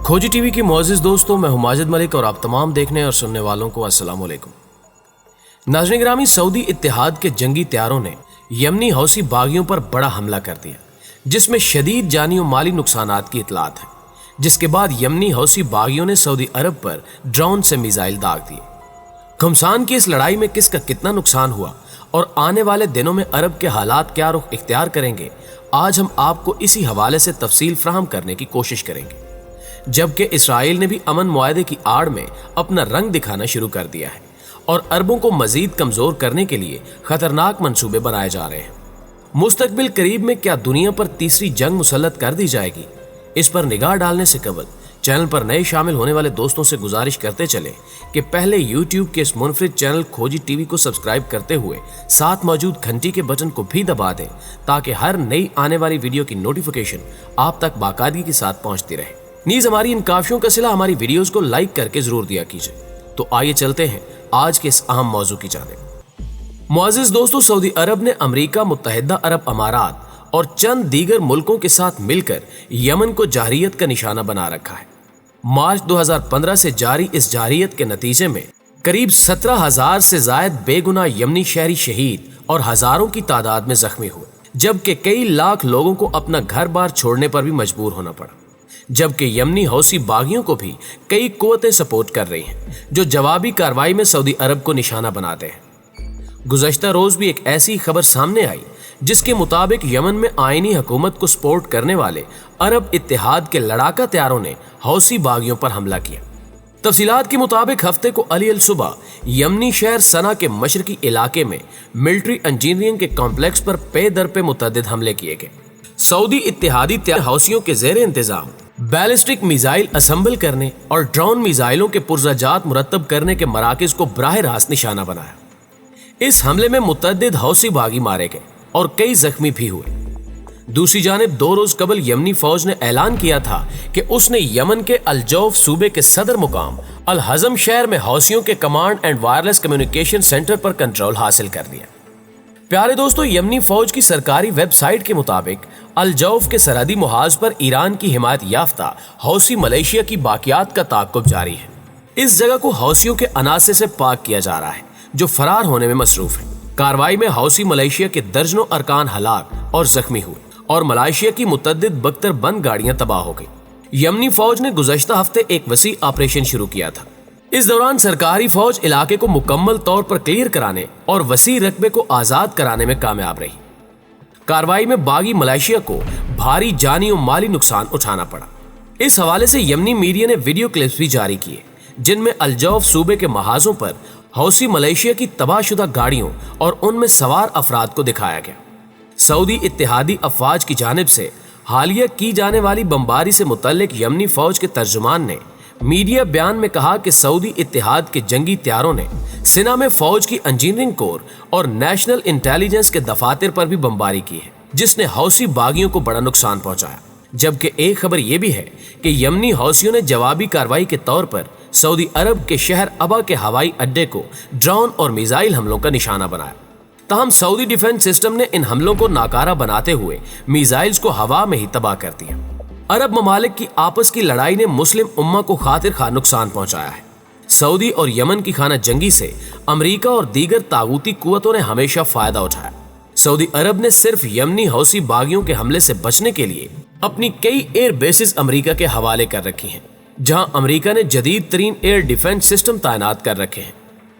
खोजी टीवी की मोअज़्ज़िज़ दोस्तों, मैं हूं माजिद मलिक और आप तमाम देखने और सुनने वालों को अस्सलाम वालेकुम। नाज़रीन गिरामी, सऊदी इत्तेहाद के जंगी तैयारों ने यमनी हौसी बागियों पर बड़ा हमला कर दिया, जिसमें शदीद जानी और माली नुकसानात की इतलात है। जिसके बाद यमनी हौसी बागियों ने सऊदी अरब पर ड्रोन से मिसाइल दाग दिए। घमसान की इस लड़ाई में किसका कितना नुकसान हुआ और आने वाले दिनों में अरब के हालात क्या रुख इख्तियार करेंगे, आज हम आपको इसी हवाले से तफसील फ्राहम करने की कोशिश करेंगे। जबकि इसराइल ने भी अमन मुआहदे की आड़ में अपना रंग दिखाना शुरू कर दिया है और अरबों को मजीद कमजोर करने के लिए खतरनाक मंसूबे बनाए जा रहे हैं। मुस्तकबिल करीब में क्या दुनिया पर तीसरी जंग मुसल्लत कर दी जाएगी? इस पर निगाह डालने से कबल चैनल पर नए शामिल होने वाले दोस्तों से गुजारिश करते चले कि पहले यूट्यूब के इस मुनफरिद चैनल खोजी टीवी को सब्सक्राइब करते हुए साथ मौजूद घंटी के बटन को भी दबा दें, ताकि हर नई आने वाली वीडियो की नोटिफिकेशन आप तक बाकायदगी के साथ पहुंचती रहे। नीज हमारी इन काफियों का सिला हमारी वीडियोस को लाइक करके जरूर दिया कीजिए। तो आइए चलते हैं आज के इस अहम मौजू की जानिब। मुअज़्ज़िज़ दोस्तों, सऊदी अरब ने अमेरिका, मुत्तहिदा अरब अमारात और चंद दीगर मुल्कों के साथ मिलकर यमन को जारहियत का निशाना बना रखा है। मार्च 2015 से जारी इस जारहियत के नतीजे में करीब 17,000 से जायद बेगुनाह यमनी शहरी शहीद और हजारों की तादाद में जख्मी हुए, जबकि कई लाख लोगों को अपना घर बार छोड़ने पर भी मजबूर होना पड़ा। जबकि यमनी हौसी बागियों को भी कई कुव्वतें सपोर्ट कर रही हैं, जो जवाबी कार्रवाई में सऊदी अरब को निशाना बनाते हैं। गुज़श्ता रोज भी एक ऐसी खबर सामने आई जिसके मुताबिक यमन में आईनी हुकूमत को सपोर्ट करने वाले अरब इत्तेहाद के लड़ाका तैयारों ने हौसी बागियों पर हमला किया। तफसीलात के मुताबिक हफ्ते को अली अल सुबह यमनी शहर सना के मशरकी इलाके में मिलिट्री इंजीनियरिंग के कॉम्प्लेक्स पर पे दर पे मुतअद्दिद हमले किए गए। सऊदी इत्तेहादी हौसियों के जेर इंतजाम बैलिस्टिक मिसाइल असेंबल करने और ड्रोन मिसाइलों के पुर्जाजात मुरतब करने के मराकज को बराह रास्त निशाना बनाया। इस हमले में मुतअद्दिद हौसी बागी मारे गए और कई जख्मी भी हुए। दूसरी जानिब 2 रोज कबल यमनी फौज ने ऐलान किया था कि उसने यमन के अल-जौफ सूबे के सदर मुकाम अल हज़म शहर में हौसियों के command and wireless communication centre पर कंट्रोल हासिल कर लिया। प्यारे दोस्तों, यमनी फौज की सरकारी वेबसाइट के मुताबिक अल-जौफ के सरहदी मुहाज पर ईरान की हिमायत याफ्ता हौसी मलेशिया की बाकियात का ताक़ुब जारी है। इस जगह को हौसियों के अनासे से पाक किया जा रहा है, जो फरार होने में मसरूफ है। कार्रवाई में हौसी मलेशिया के दर्जनों अरकान हलाक और जख्मी हुए और मलेशिया की मुतअद्दिद बख्तर बंद गाड़ियां तबाह हो गई। यमनी फौज ने गुज़श्ता हफ्ते एक वसी ऑपरेशन शुरू किया था। इस दौरान सरकारी फौज इलाके को मुकम्मल तौर पर क्लियर कराने और वसी रकबे को आजाद कराने में कामयाब रही। कार्रवाई में बागी मलेशिया को भारी जानी और माली नुकसान उठाना पड़ा। इस हवाले से यमनी मीडिया ने वीडियो क्लिप्स भी जारी किए, जिनमें अल-जौफ सूबे के महाजों पर हौसी मलेशिया की तबाहशुदा गाड़ियों और उनमें सवार अफराद को दिखाया गया। सऊदी इत्तेहादी अफवाज की जानिब से हालिया की जाने वाली बमबारी से मुतल्लिक यमनी फौज के तर्जुमान ने मीडिया बयान में कहा कि सऊदी इत्तेहाद के जंगी तैयारों ने सिना में फौज की इंजीनियरिंग कोर और नेशनल इंटेलिजेंस के दफातर पर भी बमबारी की है, जिसने हौसी बागियों को बड़ा नुकसान पहुंचाया। जबकि एक खबर यह भी है कि यमनी हौसियों ने जवाबी कार्रवाई के तौर पर सऊदी अरब के शहर अबा के हवाई अड्डे को ड्रोन और मिसाइल हमलों का निशाना बनाया। ताहम सऊदी डिफेंस सिस्टम ने इन हमलों को नाकारा बनाते हुए मिसाइल्स को हवा में ही तबाह कर दिया। अरब ममालिक की आपस की लड़ाई ने मुस्लिम उम्मा को खातिर खा नुकसान पहुंचाया है। सऊदी और यमन की खाना जंगी से अमेरिका और दीगर तागूती कुव्वतों ने हमेशा फायदा उठाया। सऊदी अरब ने सिर्फ यमनी हौसी बागियों के हमले से बचने के लिए अपनी कई एयर बेसिस अमेरिका के हवाले कर रखी हैं, जहां अमेरिका ने जदीद तरीन एयर डिफेंस सिस्टम तैनात कर रखे हैं।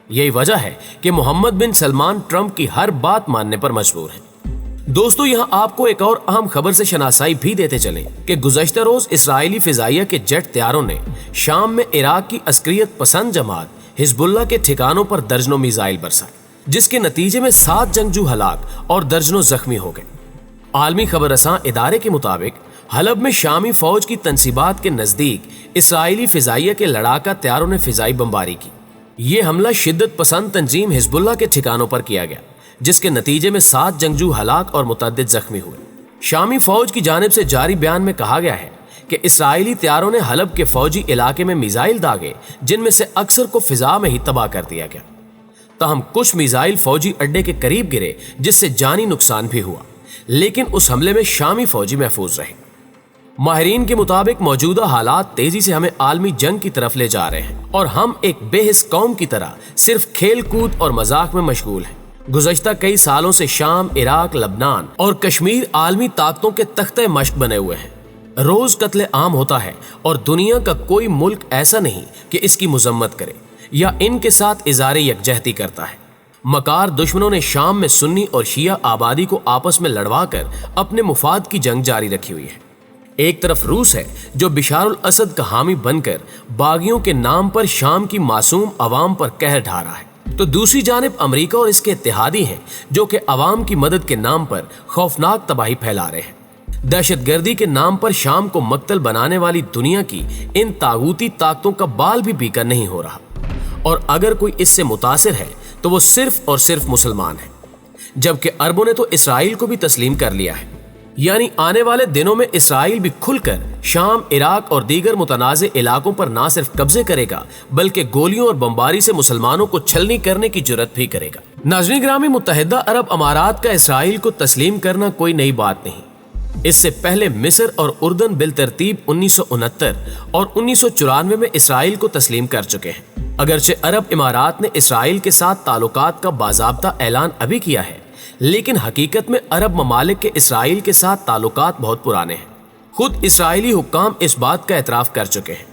यही वजह है कि मोहम्मद बिन सलमान ट्रंप की हर बात मानने पर मजबूर हैं। दोस्तों, यहां आपको एक और अहम खबर से शनासाई भी देते चलें कि गुज़श्ता रोज इसराइली फिजाइया के जेट तैयारों ने शाम में इराक की अस्करियत पसंद जमात हिजबुल्लाह के ठिकानों पर दर्जनों मिसाइल बरसाए, जिसके नतीजे में 7 जंगजू हलाक और दर्जनों जख्मी हो गए। आलमी खबर रसां इदारे के मुताबिक हलब में शामी फौज की तनसीबात के नजदीक इसराइली फिजाइया के लड़ाका तैयारों ने फिजाई बमबारी की। ये हमला शिद्दत पसंद तंजीम हिजबुल्लाह के ठिकानों पर किया गया, जिसके नतीजे में 7 जंगजू हलाक और मुतअद्दिद जख्मी हुए। शामी फौज की जानिब से जारी बयान में कहा गया है कि इसराइली तैयारों ने हलब के फौजी इलाके में मिसाइल दागे, जिनमें से अक्सर को फिजा में ही तबाह कर दिया गया। ताहम कुछ मिसाइल फौजी अड्डे के करीब गिरे, जिससे जानी नुकसान भी हुआ, लेकिन उस हमले में शामी फौजी महफूज रहे। ماہرین کے مطابق موجودہ حالات تیزی سے ہمیں عالمی جنگ کی طرف لے جا رہے ہیں اور ہم ایک بے حس قوم کی طرح صرف کھیل کود اور مذاق میں مشغول ہیں۔ گزشتہ کئی سالوں سے شام، عراق، لبنان اور کشمیر عالمی طاقتوں کے تختہ مشق بنے ہوئے ہیں۔ روز قتل عام ہوتا ہے اور دنیا کا کوئی ملک ایسا نہیں کہ اس کی مذمت کرے یا ان کے ساتھ اظہار یکجہتی کرتا ہے۔ مکار دشمنوں نے شام میں سنی اور شیعہ آبادی کو آپس میں لڑوا کر اپنے مفاد کی جنگ جاری رکھی ہوئی ہے۔ ایک طرف روس ہے جو بشار الاسد کا حامی بن کر باغیوں کے نام پر شام کی معصوم عوام پر قہر ڈھا رہا ہے، تو دوسری جانب امریکہ اور اس کے اتحادی ہیں جو کہ عوام کی مدد کے نام پر خوفناک تباہی پھیلا رہے ہیں۔ دہشت گردی کے نام پر شام کو مقتل بنانے والی دنیا کی ان طاغوتی طاقتوں کا بال بھی بیکر نہیں ہو رہا، اور اگر کوئی اس سے متاثر ہے تو وہ صرف اور صرف مسلمان ہیں، جبکہ عربوں نے تو اسرائیل کو بھی تسلیم کر لیا ہے۔ یعنی آنے والے دنوں میں اسرائیل بھی کھل کر شام، عراق اور دیگر متنازع علاقوں پر نہ صرف قبضے کرے گا بلکہ گولیوں اور بمباری سے مسلمانوں کو چھلنی کرنے کی جرات بھی کرے گا۔ ناظرین گرامی، متحدہ عرب امارات کا اسرائیل کو تسلیم کرنا کوئی نئی بات نہیں۔ اس سے پہلے مصر اور اردن بالترتیب 1969 اور 1994 میں اسرائیل کو تسلیم کر چکے ہیں۔ اگرچہ عرب امارات نے اسرائیل کے ساتھ تعلقات کا باضابطہ اعلان ابھی کیا ہے، لیکن حقیقت میں عرب ممالک کے اسرائیل کے ساتھ تعلقات بہت پرانے ہیں۔ خود اسرائیلی حکام اس بات کا اعتراف کر چکے ہیں۔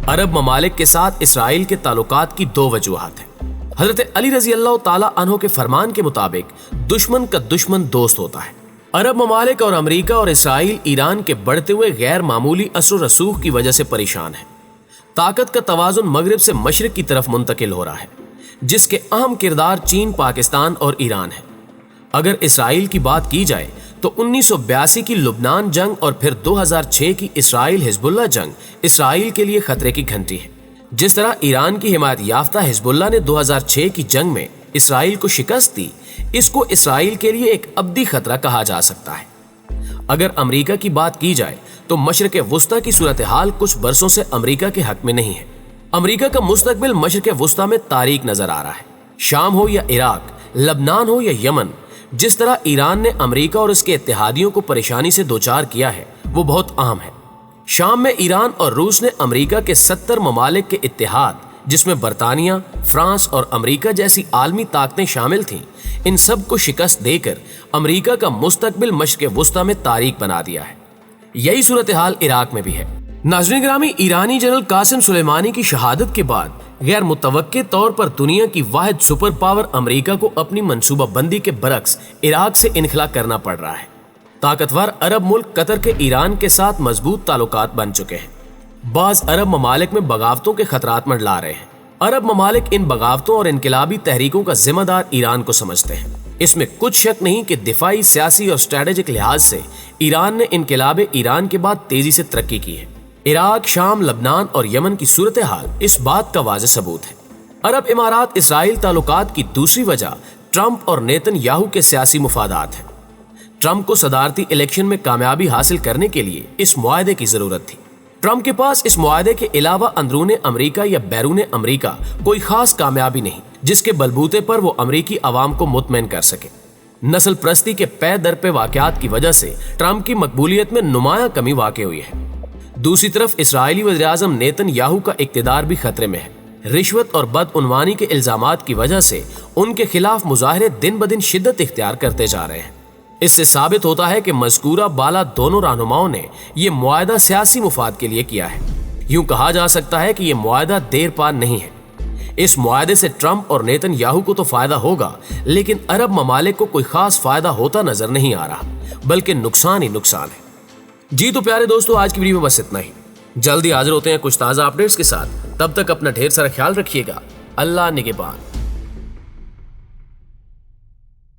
عرب ممالک کے ساتھ اسرائیل کے تعلقات کی دو وجوہات ہیں۔ حضرت علی رضی اللہ تعالیٰ عنہ کے فرمان کے مطابق دشمن کا دشمن دوست ہوتا ہے۔ عرب ممالک اور امریکہ اور اسرائیل ایران کے بڑھتے ہوئے غیر معمولی اثر و رسوخ کی وجہ سے پریشان ہیں۔ طاقت کا توازن مغرب سے مشرق کی طرف منتقل ہو رہا ہے، جس کے اہم کردار چین، پاکستان اور ایران ہے۔ اگر اسرائیل کی بات کی جائے تو 1982 کی لبنان جنگ اور پھر 2006 کی اسرائیل حزب اللہ جنگ اسرائیل کے لیے خطرے کی گھنٹی ہے۔ جس طرح ایران کی حمایت یافتہ حزب اللہ نے 2006 کی جنگ میں اسرائیل کو شکست دی، اس کو اسرائیل کے لیے ایک ابدی خطرہ کہا جا سکتا ہے۔ اگر امریکہ کی بات کی جائے تو مشرق وسطیٰ کی صورتحال کچھ برسوں سے امریکہ کے حق میں نہیں ہے۔ امریکہ کا مستقبل مشرق وسطیٰ میں تاریک نظر آ رہا ہے۔ شام ہو یا عراق، لبنان ہو یا یمن، جس طرح ایران نے امریکہ اور اس کے اتحادیوں کو پریشانی سے دوچار کیا ہے وہ بہت اہم ہے۔ شام میں ایران اور روس نے امریکہ کے 70 ممالک کے اتحاد، جس میں برطانیہ، فرانس اور امریکہ جیسی عالمی طاقتیں شامل تھیں، ان سب کو شکست دے کر امریکہ کا مستقبل مشرق وسطیٰ میں تاریک بنا دیا ہے۔ یہی صورتحال عراق میں بھی ہے۔ ناظرین گرامی، ایرانی جنرل قاسم سلیمانی کی شہادت کے بعد غیر متوقع طور پر دنیا کی واحد سپر پاور امریکہ کو اپنی منصوبہ بندی کے برعکس عراق سے انخلا کرنا پڑ رہا ہے۔ طاقتور عرب ملک قطر کے ایران کے ساتھ مضبوط تعلقات بن چکے ہیں۔ بعض عرب ممالک میں بغاوتوں کے خطرات منڈلا رہے ہیں۔ عرب ممالک ان بغاوتوں اور انقلابی تحریکوں کا ذمہ دار ایران کو سمجھتے ہیں۔ اس میں کچھ شک نہیں کہ دفاعی، سیاسی اور اسٹریٹجک لحاظ سے ایران نے انقلاب ایران کے بعد تیزی سے ترقی کی ہے۔ عراق، شام، لبنان اور یمن کی صورتحال اس بات کا واضح ثبوت ہے۔ عرب امارات اسرائیل تعلقات کی دوسری وجہ ٹرمپ اور نیتن یاہو کے سیاسی مفادات ہیں۔ ٹرمپ کو صدارتی الیکشن میں کامیابی حاصل کرنے کے لیے اس معاہدے کی ضرورت تھی۔ ٹرمپ کے پاس اس معاہدے کے علاوہ اندرون امریکہ یا بیرون امریکہ کوئی خاص کامیابی نہیں جس کے بلبوتے پر وہ امریکی عوام کو مطمئن کر سکے۔ نسل پرستی کے پے در پہ واقعات کی وجہ سے ٹرمپ کی مقبولیت میں نمایاں کمی واقع ہوئی ہے۔ دوسری طرف اسرائیلی وزیراعظم نیتن یاہو کا اقتدار بھی خطرے میں ہے۔ رشوت اور بدعنوانی کے الزامات کی وجہ سے ان کے خلاف مظاہرے دن بدن شدت اختیار کرتے جا رہے ہیں۔ اس سے ثابت ہوتا ہے کہ مذکورہ بالا دونوں رہنماؤں نے یہ معاہدہ سیاسی مفاد کے لیے کیا ہے۔ یوں کہا جا سکتا ہے کہ یہ معاہدہ دیر پا نہیں ہے۔ اس معاہدے سے ٹرمپ اور نیتن یاہو کو تو فائدہ ہوگا، لیکن عرب ممالک کو کوئی خاص فائدہ ہوتا نظر نہیں آ رہا، بلکہ نقصان ہی نقصان ہے۔ جی تو پیارے دوستو، آج کی ویڈیو میں بس اتنا ہی۔ جلدی حاضر ہوتے ہیں کچھ تازہ اپڈیٹس کے ساتھ۔ تب تک اپنا ڈھیر سارا خیال رکھیے گا۔ اللہ نگہبان۔